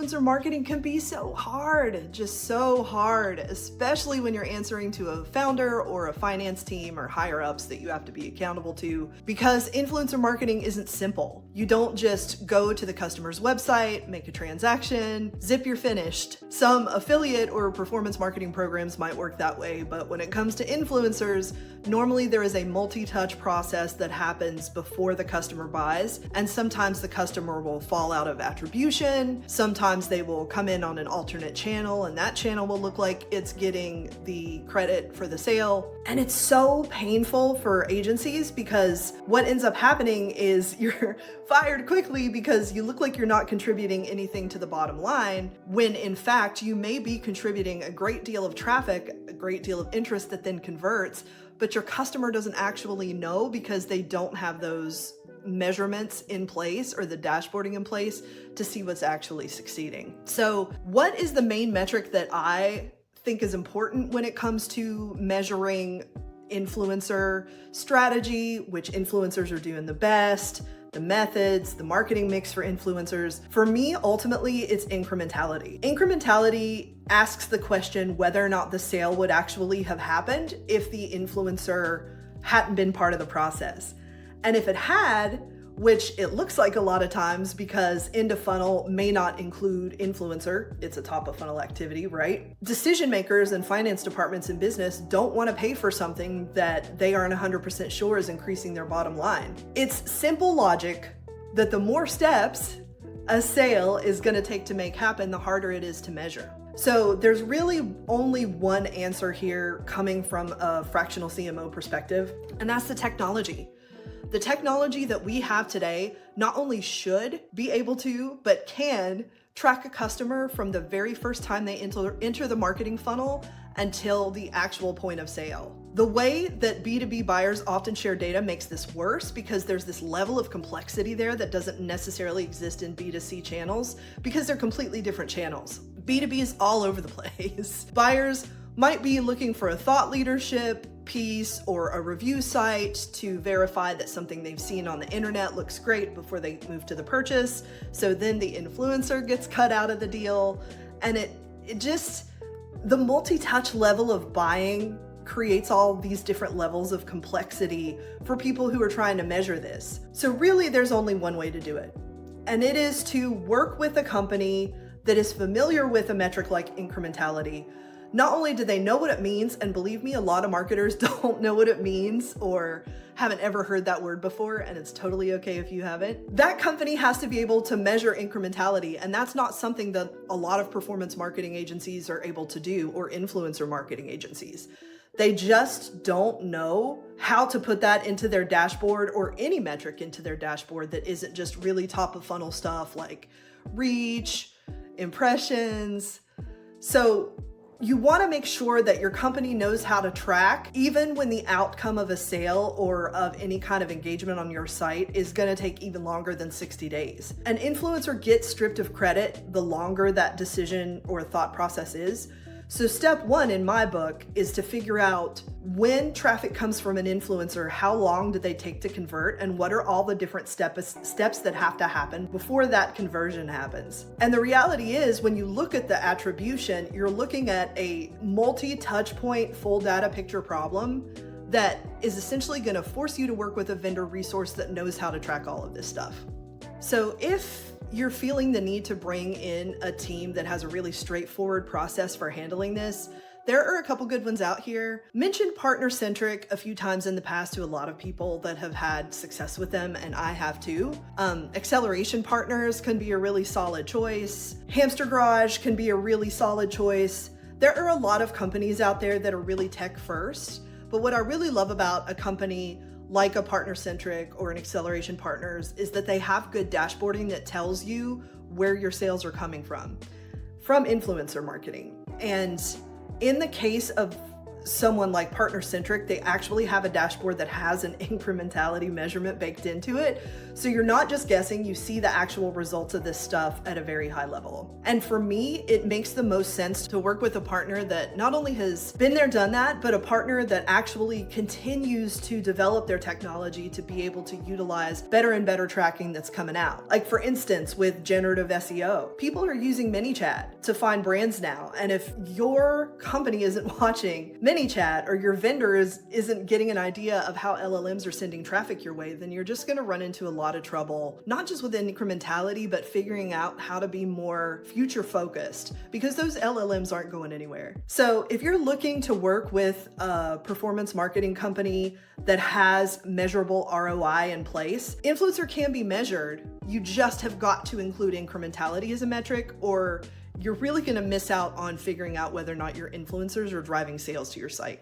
influencer marketing can be so hard, just so hard, especially when you're answering to a founder or a finance team or higher ups that you have to be accountable to, because influencer marketing isn't simple. You don't just go to the customer's website, make a transaction, zip, you're finished. Some affiliate or performance marketing programs might work that way, but when it comes to influencers, normally there is a multi-touch process that happens before the customer buys, and sometimes the customer will fall out of attribution, sometimes they will come in on an alternate channel, and that channel will look like it's getting the credit for the sale. And it's so painful for agencies because what ends up happening is you're fired quickly because you look like you're not contributing anything to the bottom line, when in fact you may be contributing a great deal of traffic, a great deal of interest that then converts, but your customer doesn't actually know because they don't have those measurements in place or the dashboarding in place to see what's actually succeeding. So what is the main metric that I think is important when it comes to measuring influencer strategy, which influencers are doing the best, the methods, the marketing mix for influencers? For me, ultimately, it's incrementality. Incrementality asks the question whether or not the sale would actually have happened if the influencer hadn't been part of the process. And if it had, which it looks like a lot of times because end of funnel may not include influencer, it's a top of funnel activity, right? Decision makers and finance departments in business don't want to pay for something that they aren't 100% sure is increasing their bottom line. It's simple logic that the more steps a sale is going to take to make happen, the harder it is to measure. So there's really only one answer here coming from a fractional CMO perspective, and that's the technology. The technology that we have today not only should be able to, but can track a customer from the very first time they enter the marketing funnel until the actual point of sale. The way that B2B buyers often share data makes this worse because there's this level of complexity there that doesn't necessarily exist in B2C channels because they're completely different channels. B2B is all over the place. Buyers might be looking for a thought leadership piece or a review site to verify that something they've seen on the internet looks great before they move to the purchase. So then the influencer gets cut out of the deal. And it just, the multi-touch level of buying creates all these different levels of complexity for people who are trying to measure this. So really there's only one way to do it. And it is to work with a company that is familiar with a metric like incrementality. Not only do they know what it means, and believe me, a lot of marketers don't know what it means or haven't ever heard that word before, and it's totally okay if you haven't. That company has to be able to measure incrementality, and that's not something that a lot of performance marketing agencies are able to do, or influencer marketing agencies. They just don't know how to put that into their dashboard or any metric into their dashboard that isn't just really top of funnel stuff like reach, impressions. So you want to make sure that your company knows how to track, even when the outcome of a sale or of any kind of engagement on your site is going to take even longer than 60 days. An influencer gets stripped of credit the longer that decision or thought process is. So step one in my book is to figure out when traffic comes from an influencer, how long do they take to convert, and what are all the different steps that have to happen before that conversion happens. And the reality is, when you look at the attribution, you're looking at a multi-touch point full data picture problem that is essentially going to force you to work with a vendor resource that knows how to track all of this stuff. So if you're feeling the need to bring in a team that has a really straightforward process for handling this, there are a couple good ones out here. Mentioned partner-centric a few times in the past to a lot of people that have had success with them, and I have too. Acceleration partners can be a really solid choice. Hamster Garage can be a really solid choice. There are a lot of companies out there that are really tech first, but what I really love about a company like a partner-centric or an acceleration partners is that they have good dashboarding that tells you where your sales are coming from influencer marketing. And in the case of someone like Partner Centric, they actually have a dashboard that has an incrementality measurement baked into it. So you're not just guessing, you see the actual results of this stuff at a very high level. And for me, it makes the most sense to work with a partner that not only has been there, done that, but a partner that actually continues to develop their technology to be able to utilize better and better tracking that's coming out. Like for instance, with generative SEO, people are using ManyChat to find brands now. And if your company isn't watching ManyChat or your vendor isn't getting an idea of how LLMs are sending traffic your way, then you're just going to run into a lot of trouble, not just with incrementality, but figuring out how to be more future focused, because those LLMs aren't going anywhere. So if you're looking to work with a performance marketing company that has measurable ROI in place, influencer can be measured. You just have got to include incrementality as a metric, or you're really going to miss out on figuring out whether or not your influencers are driving sales to your site.